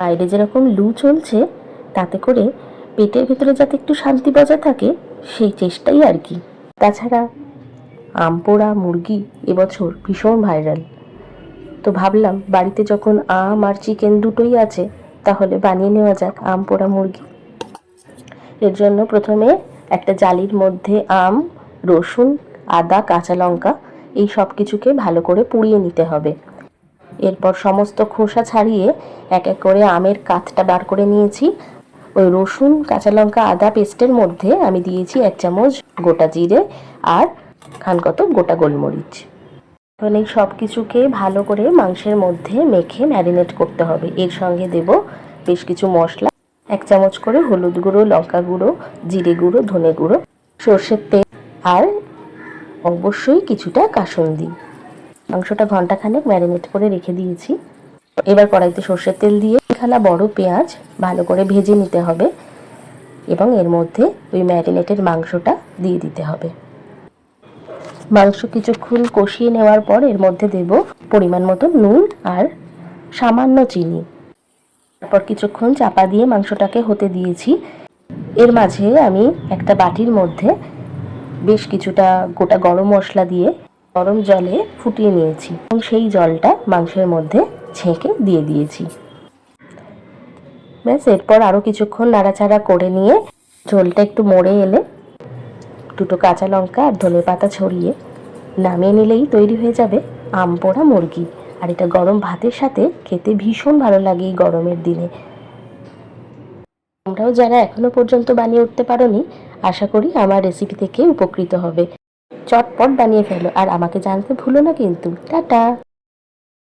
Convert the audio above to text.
বাইরে যেরকম লু চলছে, তাতে করে পেটের ভেতরে যাতে একটু শান্তি বজায় থাকে সেই চেষ্টাই আর কি। তাছাড়া আম পোড়া মুরগি এবছর ভীষণ ভাইরাল, তো ভাবলাম বাড়িতে যখন আম আর চিকেন দুটোই আছে, তাহলে বানিয়ে নেওয়া যাক আম পোড়া মুরগি। এর জন্য প্রথমে একটা জালির মধ্যে আম, রসুন, আদা, কাঁচা লঙ্কা এই সব কিছুকে ভালো করে পুড়িয়ে নিতে হবে। এরপর সমস্ত খোসা ছাড়িয়ে এক এক করে আমের কাঠটা বার করে নিয়েছি। ওই রসুন, কাঁচা লঙ্কা, আদা পেস্টের মধ্যে আমি দিয়েছি 1 চামচ গোটা জিরে আর খানকত গোটা গোলমরিচ। এখন এই সব কিছুকে ভালো করে মাংসের মধ্যে মেখে ম্যারিনেট করতে হবে। এর সঙ্গে দেব বেশ কিছু মশলা, 1 চামচ করে হলুদ গুঁড়ো, লঙ্কা গুঁড়ো, জিরে গুঁড়ো, ধনে গুঁড়ো, সর্ষের তেল আর অবশ্যই কিছুটা কাসুন্দি। মাংসটা ঘন্টাখানেক ম্যারিনেট করে রেখে দিয়েছি। এবার কড়াইতে সর্ষের তেল দিয়ে খানা বড় পেঁয়াজ ভালো করে ভেজে নিতে হবে এবং এর মধ্যে ওই ম্যারিনেটেড মাংসটা দিয়ে দিতে হবে। মাংস কিছুক্ষণ কষিয়ে নেওয়ার পর এর মধ্যে দেব পরিমাণ মতো নুন আর সামান্য চিনি। তারপর কিছুক্ষণ চাপা দিয়ে মাংসটাকে হতে দিয়েছি। এর মাঝে আমি একটা বাটির মধ্যে বেশ কিছুটা গোটা গরম মশলা দিয়ে গরম জলে ফুটিয়ে নিয়েছি এবং সেই জলটা মাংসের মধ্যে ছেঁকে দিয়ে দিয়েছি। ব্যাস, এরপর আরও কিছুক্ষণ নাড়াচাড়া করে নিয়ে ঝোলটা একটু মরে এলে দুটো কাঁচা লঙ্কা আর ধনেপাতা ছড়িয়ে নামিয়ে নিলেই তৈরি হয়ে যাবে আম পোড়া মুরগি। আর এটা গরম ভাতের সাথে খেতে ভীষণ ভালো লাগে এই গরমের দিনে। তোমরাও যারা এখনো পর্যন্ত বানিয়ে উঠতে পারোনি, আশা করি আমার রেসিপি থেকে উপকৃত হবে। চটপট বানিয়ে ফেলো আর আমাকে জানাতে ভুলো না কিন্তু। টাটা।